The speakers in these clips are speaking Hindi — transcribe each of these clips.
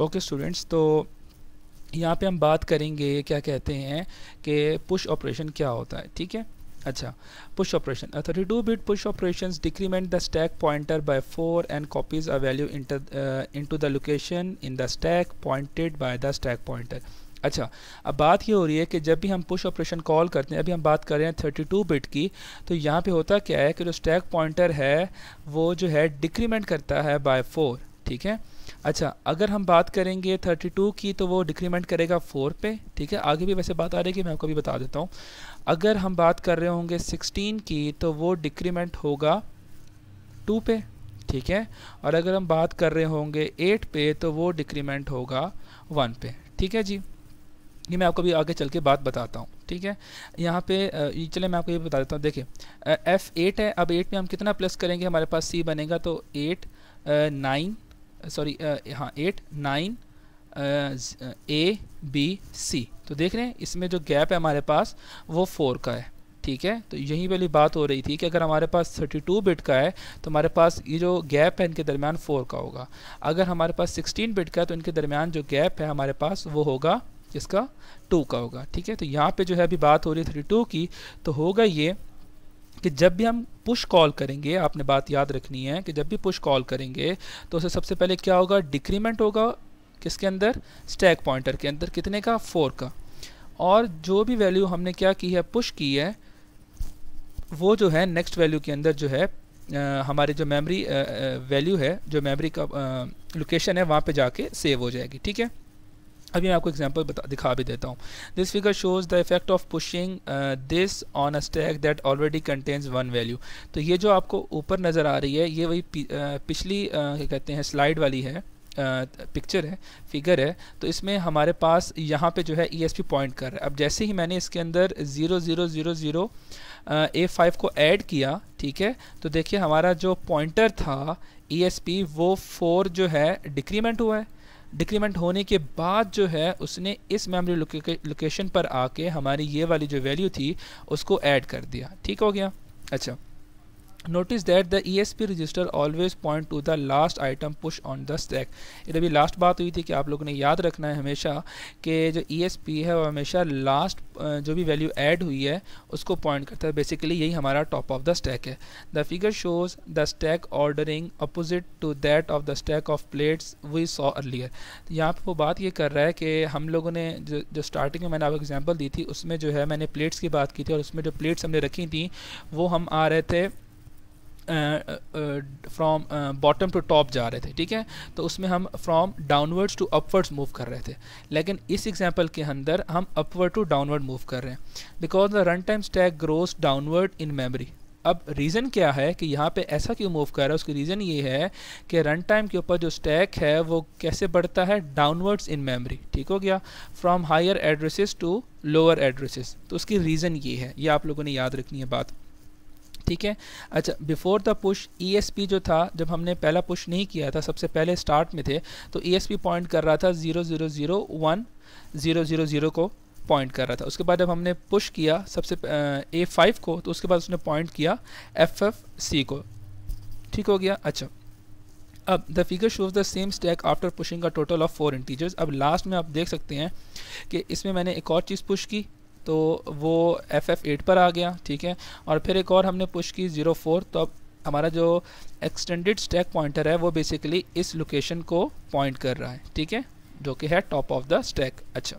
ओके स्टूडेंट्स, तो यहाँ पे हम बात करेंगे क्या कहते हैं कि पुश ऑपरेशन क्या होता है। ठीक है, अच्छा, push operation 32 bit push operations decrement the stack pointer by 4 and copies a value into the location in the stack pointed by the stack pointer. अच्छा, अब बात ये हो रही है कि जब भी हम पुश ऑपरेशन कॉल करते हैं, अभी हम बात कर रहे हैं 32 बिट की, तो यहाँ पे होता क्या है कि जो स्टैक पॉइंटर है वो जो है डिक्रीमेंट करता है बाय 4। ठीक है, अच्छा, अगर हम बात करेंगे 32 की तो वो डिक्रीमेंट करेगा 4 पे। ठीक है, आगे भी वैसे बात आ रही है कि मैं आपको भी बता देता हूँ। अगर हम बात कर रहे होंगे 16 की तो वो डिक्रीमेंट होगा 2 पे। ठीक है, और अगर हम बात कर रहे होंगे 8 पे तो वो डिक्रीमेंट होगा 1 पे। ठीक है जी, ये मैं आपको भी आगे चल के बात बताता हूँ। ठीक है, यहाँ पे चले मैं आपको ये बता देता हूँ। देखिए F8 है, अब 8 में हम कितना प्लस करेंगे, हमारे पास C बनेगा, तो 8 9 सॉरी हाँ 8 9 A B C। तो देख रहे हैं इसमें जो गैप है हमारे पास वो 4 का है। ठीक है, तो यही वाली बात हो रही थी कि अगर हमारे पास 32 बिट का है तो हमारे पास ये जो गैप है इनके दरमियान 4 का होगा। अगर हमारे पास 16 बिट का है तो इनके दरमियान जो गैप है हमारे पास वो होगा इसका 2 का होगा। ठीक है, तो यहाँ पे जो है अभी बात हो रही है 32 की, तो होगा ये कि जब भी हम पुश कॉल करेंगे, आपने बात याद रखनी है कि जब भी पुश कॉल करेंगे तो उसे सबसे पहले क्या होगा, डिक्रीमेंट होगा किसके अंदर, स्टैक पॉइंटर के अंदर, कितने का, 4 का। और जो भी वैल्यू हमने क्या की है, पुश की है, वो जो है नेक्स्ट वैल्यू के अंदर जो है हमारी जो मेमोरी वैल्यू है, जो मेमोरी का लोकेशन है वहाँ पे जाके सेव हो जाएगी। ठीक है, अभी मैं आपको एग्जांपल दिखा भी देता हूँ। This figure shows the effect of pushing this on a stack that already contains 1 value. तो ये जो आपको ऊपर नज़र आ रही है ये वही पिछली क्या कहते हैं स्लाइड वाली है, पिक्चर है, फिगर है। तो इसमें हमारे पास यहाँ पे जो है ESP पॉइंट कर रहा है। अब जैसे ही मैंने इसके अंदर 0000 A5 को ऐड किया, ठीक है, तो देखिए हमारा जो पॉइंटर था ESP वो 4 जो है डिक्रीमेंट हुआ है। डिक्रीमेंट होने के बाद जो है उसने इस मेमोरी लोकेशन पर आके हमारी ये वाली जो वैल्यू थी उसको ऐड कर दिया। ठीक हो गया। अच्छा, notice that the ESP register always point two the last item push on the stack. ये अभी लास्ट बात हुई थी कि आप लोगों ने याद रखना है हमेशा कि जो ESP है वो हमेशा लास्ट जो भी वैल्यू ऐड हुई है उसको पॉइंट करता है। बेसिकली यही हमारा टॉप ऑफ द स्टैक है। The figure shows the stack ordering opposite to that of the stack of plates we saw earlier. यहाँ पर वो बात ये कर रहा है कि हम लोगों ने जो स्टार्टिंग में मैंने आपको एग्जाम्पल दी थी उसमें जो है मैंने प्लेट्स की बात की थी, और उसमें जो प्लेट्स हमने रखी थी वो हम आ रहे थे फ्रॉम बॉटम टू टॉप जा रहे थे। ठीक है, तो उसमें हम from downwards to upwards move कर रहे थे, लेकिन इस एग्जांपल के अंदर हम अपवर्ड टू डाउनवर्ड मूव कर रहे हैं because the run time stack grows downward in memory. अब रीज़न क्या है कि यहाँ पे ऐसा क्यों मूव कर रहा है, उसकी रीज़न ये है कि रन टाइम के ऊपर जो स्टैक है वो कैसे बढ़ता है, डाउनवर्ड्स इन मेमोरी। ठीक हो गया, from higher addresses to lower addresses. तो उसकी रीज़न ये है, ये आप लोगों ने याद रखनी है बात। ठीक है, अच्छा, बिफोर द पुश ESP जो था, जब हमने पहला पुश नहीं किया था, सबसे पहले स्टार्ट में थे, तो ESP पॉइंट कर रहा था 0001 को पॉइंट कर रहा था। उसके बाद जब हमने पुश किया सबसे A5 को, तो उसके बाद उसने पॉइंट किया FFC को। ठीक हो गया। अच्छा, अब the figure shows the same stack after pushing a total of 4 integers. अब लास्ट में आप देख सकते हैं कि इसमें मैंने एक और चीज़ पुश की तो वो FF8 पर आ गया। ठीक है, और फिर एक और हमने पुश की 04, तो अब हमारा जो एक्सटेंडेड स्टैक पॉइंटर है वो बेसिकली इस लोकेशन को पॉइंट कर रहा है। ठीक है, जो कि है टॉप ऑफ द स्टैक। अच्छा,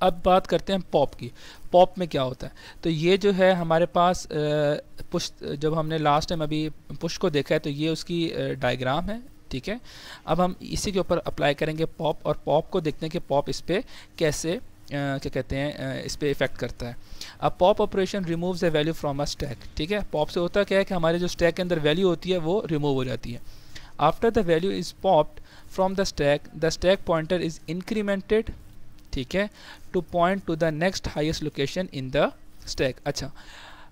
अब बात करते हैं पॉप की। पॉप में क्या होता है, तो ये जो है हमारे पास पुश, जब हमने लास्ट टाइम अभी पुश को देखा है तो ये उसकी डायग्राम है। ठीक है, अब हम इसी के ऊपर अप्लाई करेंगे पॉप, और पॉप को देखते हैं कि पॉप इस पर कैसे क्या कहते हैं इस पर इफेक्ट करता है। अब pop operation removes A value from a stack. ठीक है, पॉप से होता क्या है कि हमारे जो स्टैक के अंदर वैल्यू होती है वो रिमूव हो जाती है। After the value is popped from the stack pointer is incremented, ठीक है, two point two the next highest location in the stack. अच्छा,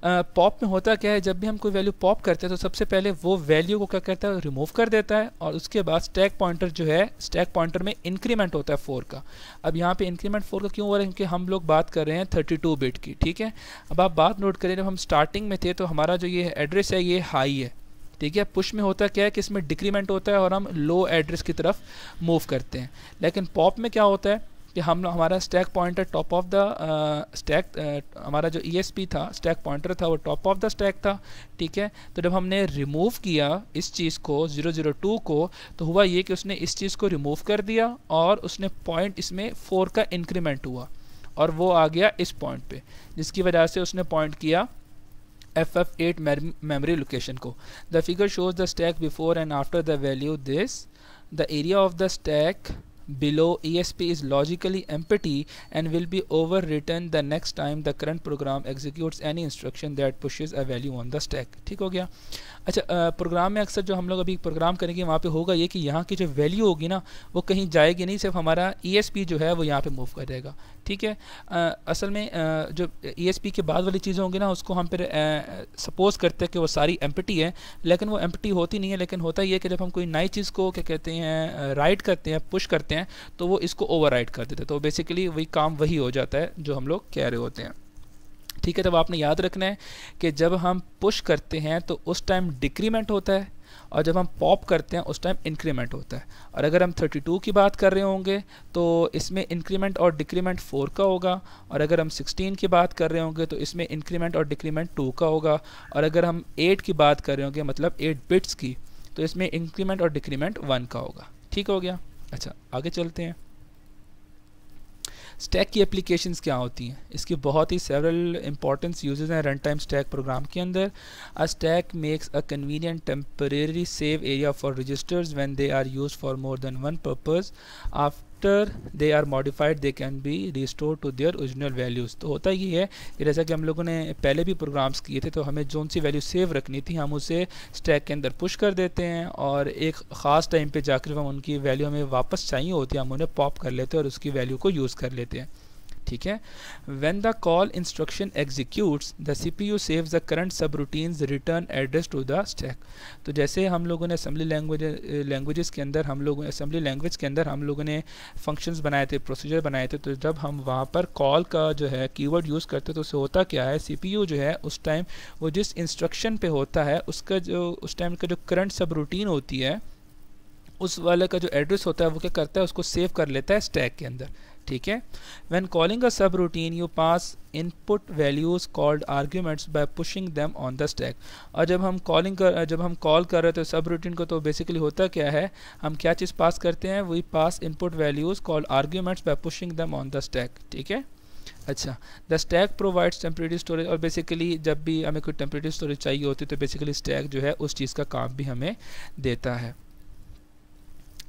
पॉप में होता क्या है, जब भी हम कोई वैल्यू पॉप करते हैं तो सबसे पहले वो वैल्यू को क्या करता है, रिमूव कर देता है, और उसके बाद स्टैक पॉइंटर जो है, स्टैक पॉइंटर में इंक्रीमेंट होता है 4 का। अब यहाँ पे इंक्रीमेंट 4 का क्यों हो रहा है, क्योंकि हम लोग बात कर रहे हैं 32 बिट की। ठीक है, अब आप बात नोट करें, जब हम स्टार्टिंग में थे तो हमारा जो ये एड्रेस है ये हाई है। ठीक है। पुश में होता क्या है कि इसमें डिक्रीमेंट होता है और हम लो एड्रेस की तरफ मूव करते हैं। लेकिन पॉप में क्या होता है कि हम हमारा stack pointer top of the stack, हमारा जो ESP था, स्टैक पॉइंटर था, वो टॉप ऑफ द स्टैक था, ठीक है। तो जब हमने रिमूव किया इस चीज़ को 002 को, तो हुआ ये कि उसने इस चीज़ को रिमूव कर दिया और उसने पॉइंट इसमें 4 का इंक्रीमेंट हुआ और वो आ गया इस पॉइंट पे, जिसकी वजह से उसने पॉइंट किया FF8 मेमोरी लोकेशन को। The figure shows the stack before and after the value this, the area of the stack below ESP is logically empty and will be overwritten the next time the current program executes any instruction that pushes a value on the stack। ठीक हो गया। अच्छा, प्रोग्राम में अक्सर जो हम लोग अभी प्रोग्राम करेंगे वहाँ पे होगा ये कि यहाँ की जो वैल्यू होगी ना वो कहीं जाएगी नहीं, सिर्फ हमारा ESP जो है वो यहाँ पे मूव करेगा, ठीक है। असल में जो ESP के बाद वाली चीज़ें होंगी ना उसको हम फिर सपोज करते हैं कि वो सारी एम्प्टी है, लेकिन वो एम्प्टी होती नहीं है। लेकिन होता ये है कि जब हम कोई नई चीज़ को क्या कहते हैं राइट करते हैं, पुश करते हैं, तो वो इसको ओवर राइट कर देते हैं। तो बेसिकली वही काम वही हो जाता है जो हम लोग कह रहे होते हैं, ठीक है। तब आपने याद रखना है कि जब हम पुश करते हैं तो उस टाइम डिक्रीमेंट होता है और जब हम पॉप करते हैं उस टाइम इंक्रीमेंट होता है। और अगर हम 32 की बात कर रहे होंगे तो इसमें इंक्रीमेंट और डिक्रीमेंट 4 का होगा, और अगर हम 16 की बात कर रहे होंगे तो इसमें इंक्रीमेंट और डिक्रीमेंट 2 का होगा, और अगर हम 8 की बात कर रहे होंगे मतलब 8 बिट्स की, तो इसमें इंक्रीमेंट और डिक्रीमेंट 1 का होगा। ठीक हो गया। अच्छा, आगे चलते हैं। स्टैक की एप्लीकेशंस क्या होती हैं, इसकी बहुत ही सेवरल इंपॉर्टेंस यूजेस हैं रन टाइम स्टैक प्रोग्राम के अंदर। A stack makes a convenient temporary save area for registers when they are used for more than one purpose. After they are modified they can be restore to their original values. तो होता ये है कि जैसा कि हम लोगों ने पहले भी प्रोग्राम्स किए थे, तो हमें जोन सी वैल्यू सेव रखनी थी हम उसे स्टैक के अंदर पुश कर देते हैं और एक ख़ास टाइम पे जाकर हम उनकी वैल्यू हमें वापस चाहिए होती है, हम उन्हें पॉप कर लेते हैं और उसकी वैल्यू को यूज़ कर लेते हैं, ठीक है। When the call instruction executes the CPU saves the current subroutine's return address to the stack. तो जैसे हम लोगों ने असेंबली लैंग्वेजेस के अंदर असेंबली लैंग्वेज के अंदर हम लोगों ने फंक्शंस बनाए थे, प्रोसीजर बनाए थे, तो जब हम वहाँ पर कॉल का जो है कीवर्ड यूज़ करते तो उससे होता क्या है, CPU जो है उस टाइम वो जिस इंस्ट्रक्शन पे होता है उसका जो उस टाइम का जो करंट सब रूटीन होती है उस वाले का जो एड्रेस होता है वो क्या करता है, उसको सेव कर लेता है स्टैक के अंदर, ठीक है। व्हेन कॉलिंग अ सब routine you pass input values called arguments by pushing them on the stack. और जब हम कॉल कर रहे थे सब रूटीन को, तो बेसिकली होता क्या है, हम क्या चीज़ पास करते हैं, we pass input values called arguments by pushing them on the stack, ठीक है। अच्छा, the stack provides temporary storage. और बेसिकली जब भी हमें कोई टेम्परेरी स्टोरेज चाहिए होती है तो बेसिकली स्टैक जो है उस चीज़ का काम भी हमें देता है।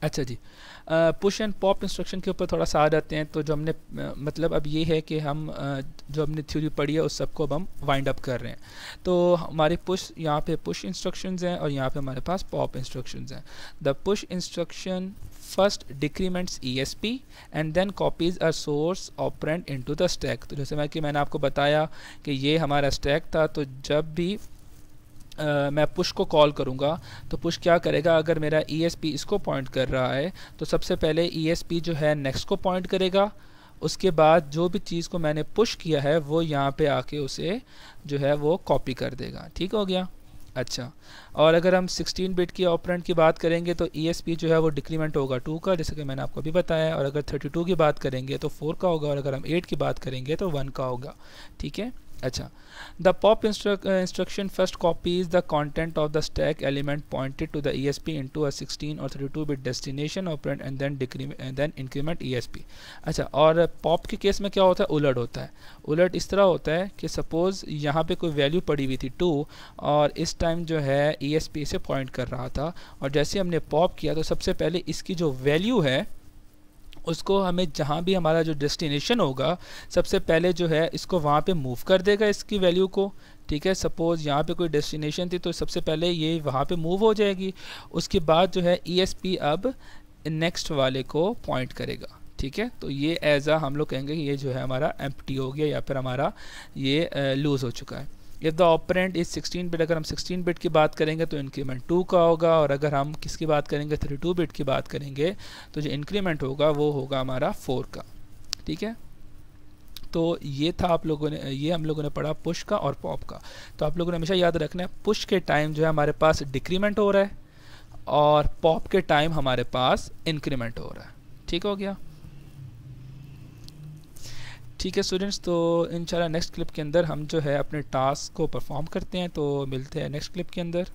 अच्छा जी, पुश एंड पॉप इंस्ट्रक्शन के ऊपर थोड़ा सा आ जाते हैं। तो जो हमने मतलब अब ये है कि हम जो हमने थ्योरी पढ़ी है उस सबको अब हम वाइंड अप कर रहे हैं। तो हमारे पुश यहाँ पे पुश इंस्ट्रक्शंस हैं और यहाँ पे हमारे पास पॉप इंस्ट्रक्शंस हैं। The push instruction first decrements ESP and then copies a source operand into the stack. तो जैसे मैंने आपको बताया कि ये हमारा स्टैक था, तो जब भी मैं पुश को कॉल करूँगा तो पुश क्या करेगा, अगर मेरा ESP इसको पॉइंट कर रहा है तो सबसे पहले ESP जो है नेक्स्ट को पॉइंट करेगा, उसके बाद जो भी चीज़ को मैंने पुश किया है वो यहाँ पे आके उसे जो है वो कॉपी कर देगा, ठीक हो गया। अच्छा, और अगर हम 16 बिट की ऑपरेंड की बात करेंगे तो ESP जो है वो डिक्रीमेंट होगा 2 का, जैसे कि मैंने आपको अभी बताया। और अगर 32 की बात करेंगे तो 4 का होगा, और अगर हम 8 की बात करेंगे तो 1 का होगा, ठीक है। अच्छा, the pop instruction first copies the content of the stack element pointed to the ESP into a 16 और 32 bit destination operand and then increment ESP। अच्छा, और पॉप के केस में क्या होता है, उलट होता है। उलट इस तरह होता है कि सपोज़ यहाँ पे कोई वैल्यू पड़ी हुई थी 2 और इस टाइम जो है ESP से पॉइंट कर रहा था, और जैसे हमने पॉप किया तो सबसे पहले इसकी जो वैल्यू है उसको हमें जहाँ भी हमारा जो डेस्टिनेशन होगा सबसे पहले जो है इसको वहाँ पे मूव कर देगा इसकी वैल्यू को, ठीक है। सपोज़ यहाँ पे कोई डेस्टिनेशन थी तो सबसे पहले ये वहाँ पे मूव हो जाएगी, उसके बाद जो है ESP अब नेक्स्ट वाले को पॉइंट करेगा, ठीक है। तो ये एज आ हम लोग कहेंगे कि ये जो है हमारा एम्प्टी हो गया या फिर हमारा ये लूज़ हो चुका है। If the operand is 16 bit, अगर हम 16 बिट की बात करेंगे तो इंक्रीमेंट 2 का होगा, और अगर हम किसकी बात करेंगे 32 बिट की बात करेंगे तो जो इंक्रीमेंट होगा वो होगा हमारा 4 का, ठीक है। तो ये था आप लोगों ने, ये हम लोगों ने पढ़ा पुश का और पॉप का। तो आप लोगों ने हमेशा याद रखना है पुश के टाइम जो है हमारे पास डिक्रीमेंट हो रहा है और पॉप के टाइम हमारे पास इंक्रीमेंट हो रहा है। ठीक हो गया? ठीक है स्टूडेंट्स, तो इंशाल्लाह नेक्स्ट क्लिप के अंदर हम जो है अपने टास्क को परफॉर्म करते हैं। तो मिलते हैं नेक्स्ट क्लिप के अंदर।